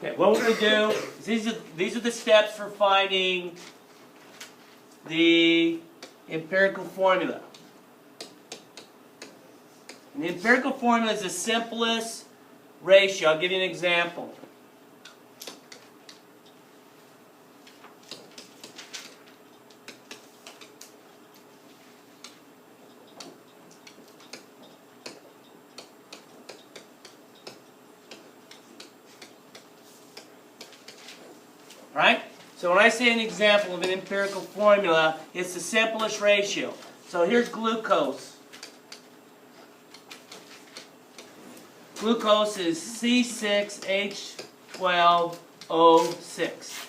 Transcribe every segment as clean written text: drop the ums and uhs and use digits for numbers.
Okay, what we're going to do is these are the steps for finding the empirical formula. And the empirical formula is the simplest ratio. I'll give you an example. Right? So when I say an example of an empirical formula, it's the simplest ratio. So here's glucose. Glucose is C6H12O6.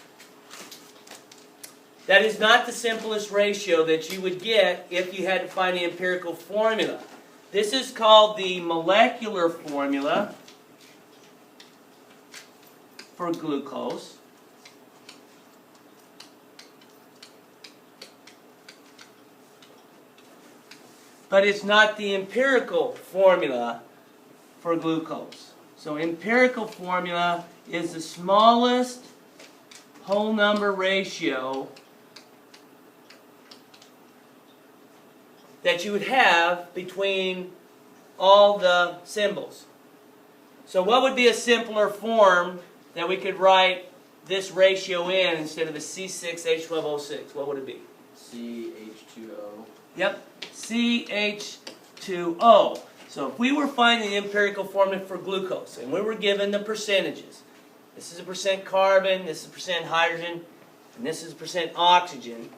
That is not the simplest ratio that you would get if you had to find the empirical formula. This is called the molecular formula for glucose. But it's not the empirical formula for glucose. So empirical formula is the smallest whole number ratio that you would have between all the symbols. So what would be a simpler form that we could write this ratio in instead of a C6H12O6? What would it be? CH2O. Yep, CH2O. So if we were finding the empirical formula for glucose, and we were given the percentages, this is a percent carbon, this is a percent hydrogen, and this is a percent oxygen,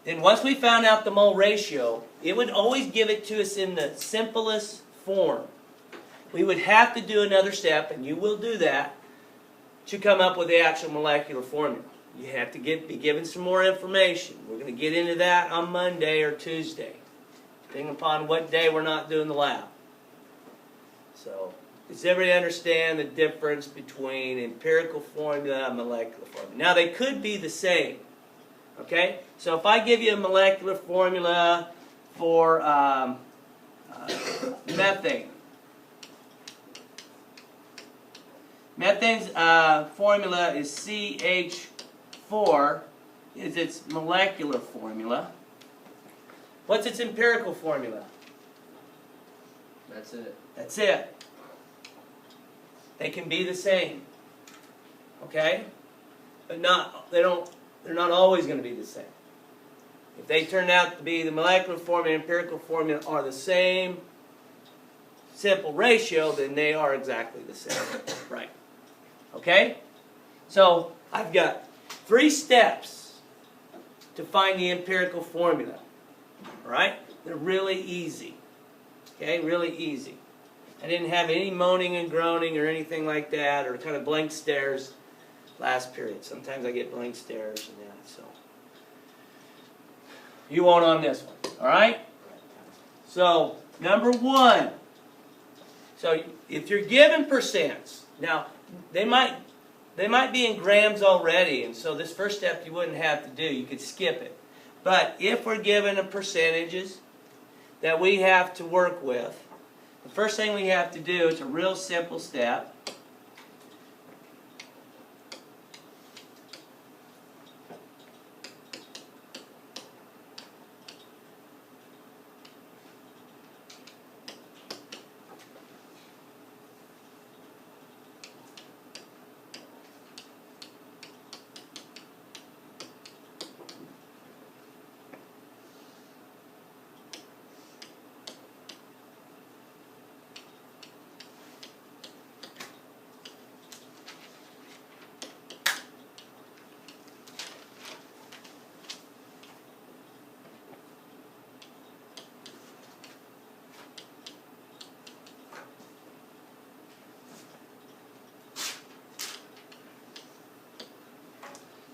then once we found out the mole ratio, it would always give it to us in the simplest form. We would have to do another step, and you will do that, to come up with the actual molecular formula. You have to be given some more information. We're going to get into that on Monday or Tuesday, depending upon what day we're not doing the lab. So, does everybody understand the difference between empirical formula and molecular formula? Now, they could be the same. Okay? So, if I give you a molecular formula for methane, methane's formula is CH4, is its molecular formula. What's its empirical formula? That's it. That's it. They can be the same. Okay? But they're not always going to be the same. If they turn out to be the molecular formula and empirical formula are the same simple ratio, then they are exactly the same. Right. Okay? So, I've got 3 steps to find the empirical formula. Alright? They're really easy. Okay? Really easy. I didn't have any moaning and groaning or anything like that, or kind of blank stares last period. Sometimes I get blank stares and that, so. You won't on this one. Alright? So, number 1. So, if you're given percents, now, they might be in grams already, and so this first step you wouldn't have to do. You could skip it. But if we're given a percentages that we have to work with, the first thing we have to do is a real simple step.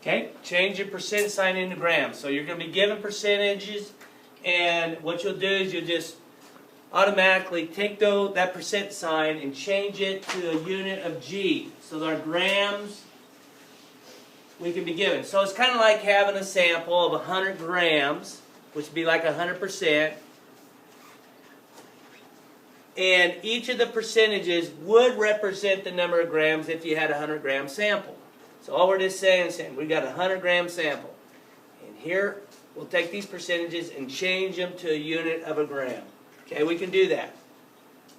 Okay, change your percent sign into grams. So you're going to be given percentages, and what you'll do is you'll just automatically take that percent sign and change it to a unit of G. So our grams we can be given. So it's kind of like having a sample of 100 grams, which would be like 100%. And each of the percentages would represent the number of grams if you had a 100-gram sample. So all we're just saying is we got a 100-gram sample. And here, we'll take these percentages and change them to a unit of a gram. Okay, we can do that.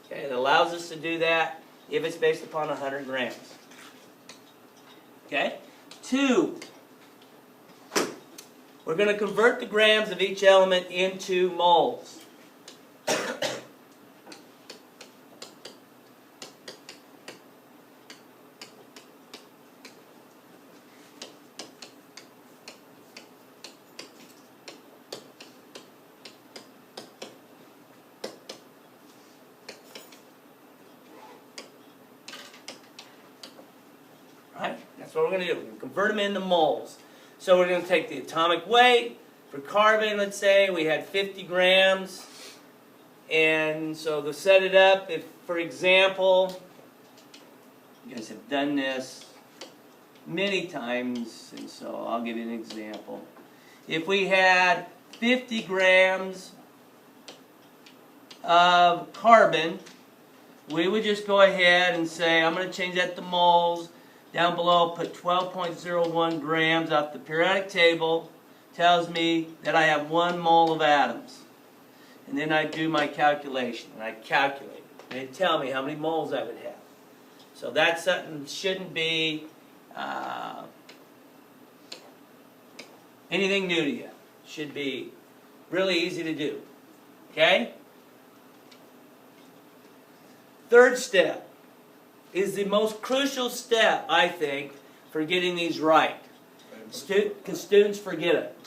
Okay, it allows us to do that if it's based upon 100 grams. Okay? 2. We're going to convert the grams of each element into moles. Right? That's what we're going to do. We're going to convert them into moles. So we're going to take the atomic weight. For carbon, let's say, we had 50 grams. And so to set it up, if, for example, you guys have done this many times, and so I'll give you an example. If we had 50 grams of carbon, we would just go ahead and say, I'm going to change that to moles. Down below, put 12.01 grams off the periodic table. Tells me that I have 1 mole of atoms. And then I do my calculation, and I calculate it. And it tells me how many moles I would have. So that's something shouldn't be anything new to you. Should be really easy to do. Okay? Third step is the most crucial step, I think, for getting these right. Because students forget it.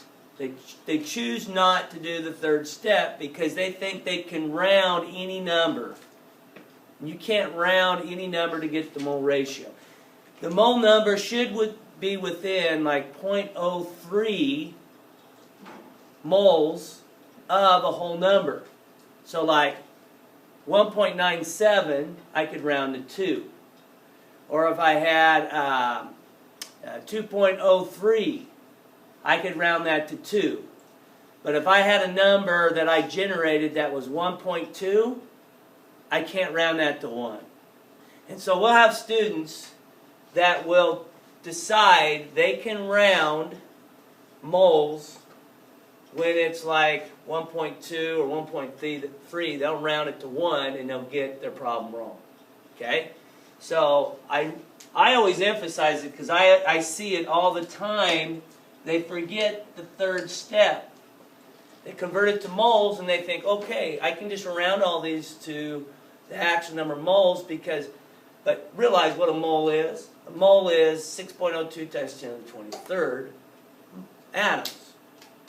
They choose not to do the third step because they think they can round any number. You can't round any number to get the mole ratio. The mole number should be within like 0.03 moles of a whole number. So like 1.97, I could round to 2. Or if I had 2.03, I could round that to 2. But if I had a number that I generated that was 1.2, I can't round that to 1. And so we'll have students that will decide they can round moles when it's like 1.2 or 1.3. They'll round it to 1 and they'll get their problem wrong. Okay? So I always emphasize it because I see it all the time. They forget the third step. They convert it to moles and they think, okay, I can just round all these to the actual number of moles but realize what a mole is. A mole is 6.02 times 10 to the 23rd atoms.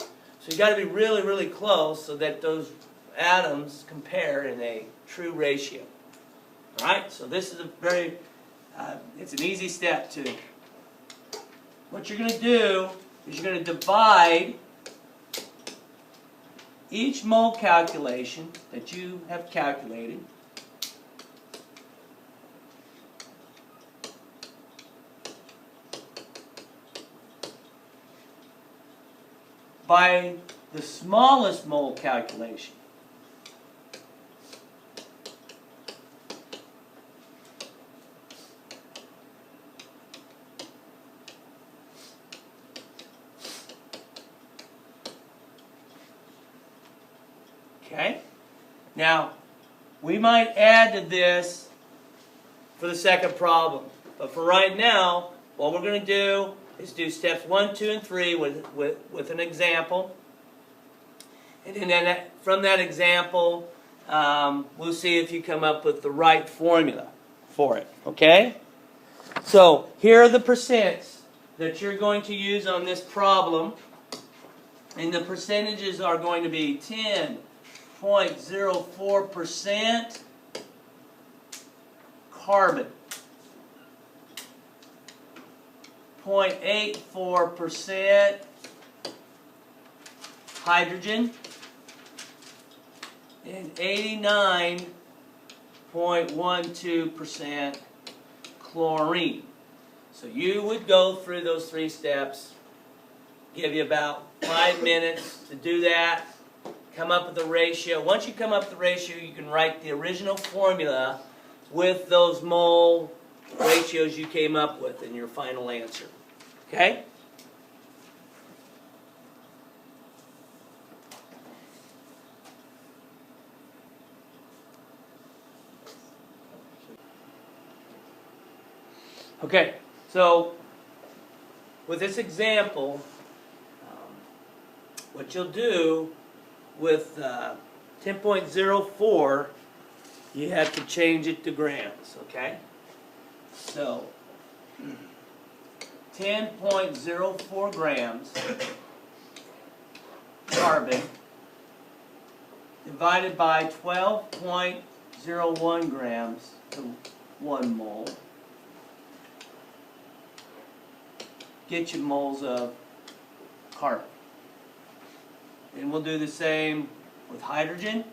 So you've got to be really, really close so that those atoms compare in a true ratio. All right? So this is it's an easy step too. What you're going to do is you're going to divide each mole calculation that you have calculated by the smallest mole calculation. Okay? Now, we might add to this for the second problem. But for right now, what we're going to do is do steps 1, 2, and 3 with an example. And then from that example, we'll see if you come up with the right formula for it. Okay? So, here are the percents that you're going to use on this problem. And the percentages are going to be 10.04% carbon, 0.84% hydrogen, and 89.12% chlorine. So you would go through those 3 steps, give you about 5 minutes to do that, come up with a ratio. Once you come up with the ratio, you can write the original formula with those mole ratios you came up with in your final answer. Okay? Okay, so with this example, what you'll do with 10.04, you have to change it to grams, okay? So, 10.04 grams carbon divided by 12.01 grams to 1 mole. Get you moles of carbon. And we'll do the same with hydrogen.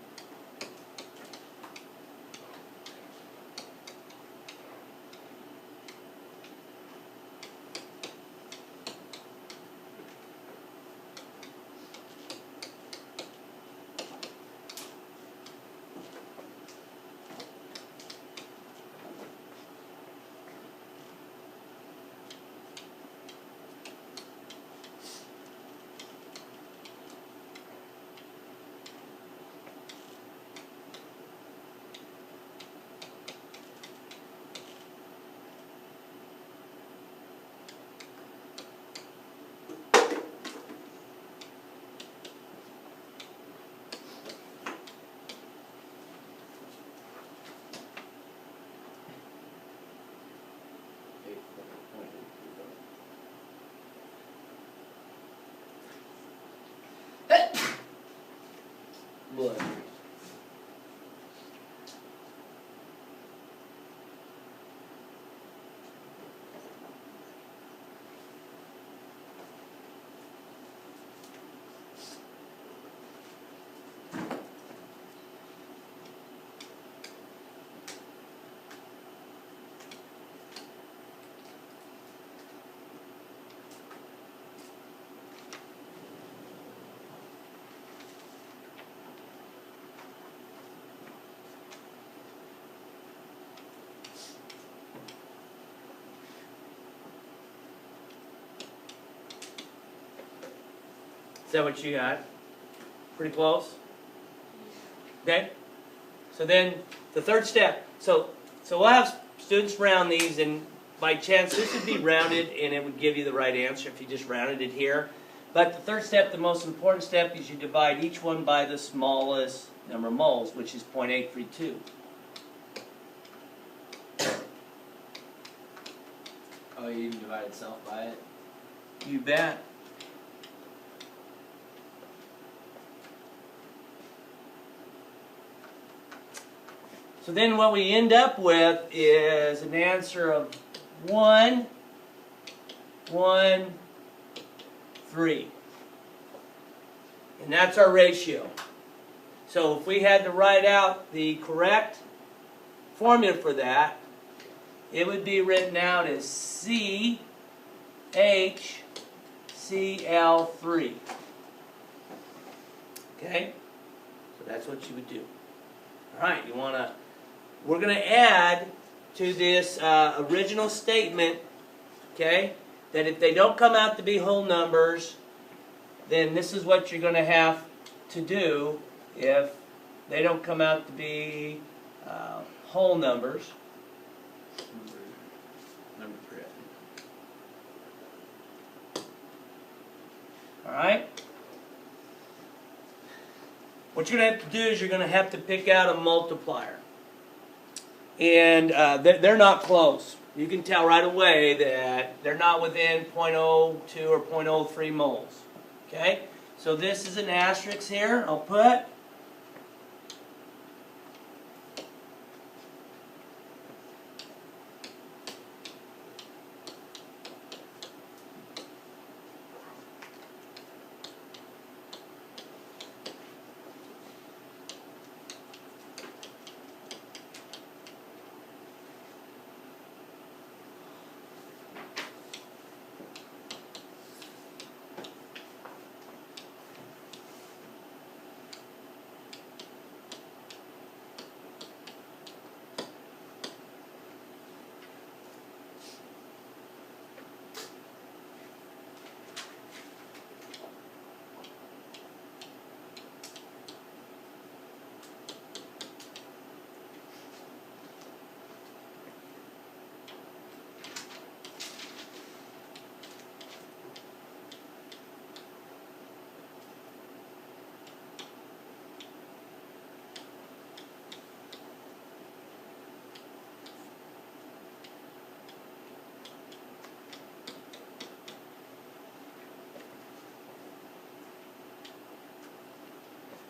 Blood. Is that what you got? Pretty close? Okay? So then, the third step. So we'll have students round these, and by chance, this would be rounded, and it would give you the right answer if you just rounded it here. But the third step, the most important step, is you divide each one by the smallest number of moles, which is 0.832. Oh, you even divide itself by it? You bet. So then what we end up with is an answer of 1, 1, 3. And that's our ratio. So if we had to write out the correct formula for that, it would be written out as CHCl3. Okay? So that's what you would do. All right, we're going to add to this original statement, okay, that if they don't come out to be whole numbers, then this is what you're going to have to do if they don't come out to be whole numbers. Number 3. All right? What you're going to have to do is you're going to have to pick out a multiplier. And they're not close. You can tell right away that they're not within 0.02 or 0.03 moles. Okay? So this is an asterisk here. I'll put.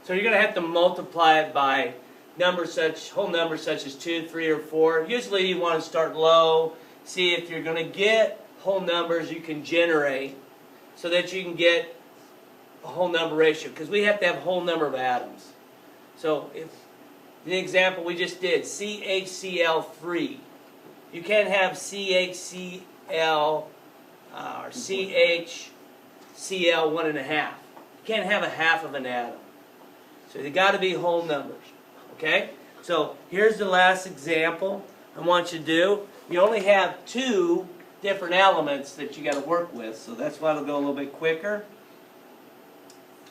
So you're going to have to multiply it by whole numbers such as 2, 3, or 4. Usually you want to start low, see if you're going to get whole numbers you can generate so that you can get a whole number ratio, because we have to have a whole number of atoms. So if the example we just did, CHCl3, you can't have CHCl or CHCl 1.5. You can't have a half of an atom. So they got to be whole numbers. Okay? So here's the last example I want you to do. You only have 2 different elements that you got to work with, so that's why it'll go a little bit quicker.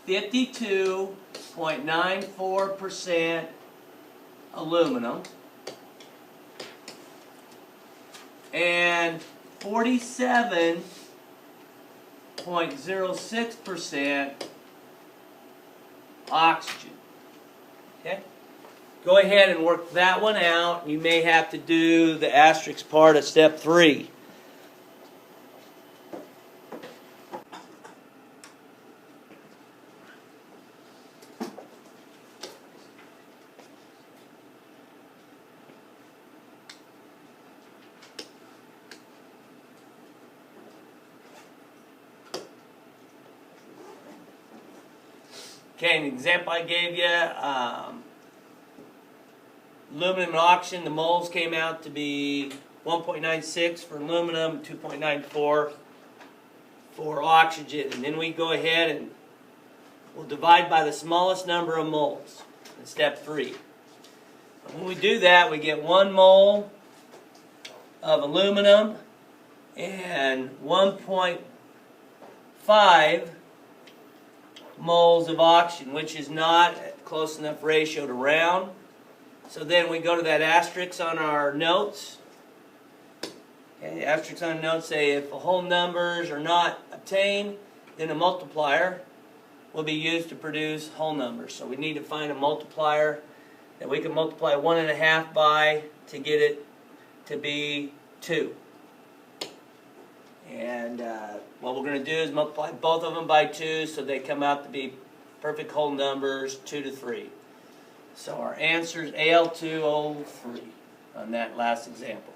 52.94% aluminum and 47.06% oxygen. Okay? Go ahead and work that one out. You may have to do the asterisk part of step 3. Okay, an example I gave you, aluminum and oxygen, the moles came out to be 1.96 for aluminum, 2.94 for oxygen. And then we go ahead and we'll divide by the smallest number of moles in step 3. When we do that, we get 1 mole of aluminum and 1.5 moles of oxygen, which is not a close enough ratio to round. So then we go to that asterisk on our notes. Okay, the asterisks on the notes say if the whole numbers are not obtained, then a multiplier will be used to produce whole numbers. So we need to find a multiplier that we can multiply 1.5 by to get it to be 2. And what we're going to do is multiply both of them by 2 so they come out to be perfect whole numbers, 2 to 3. So our answer is Al2O3 on that last example.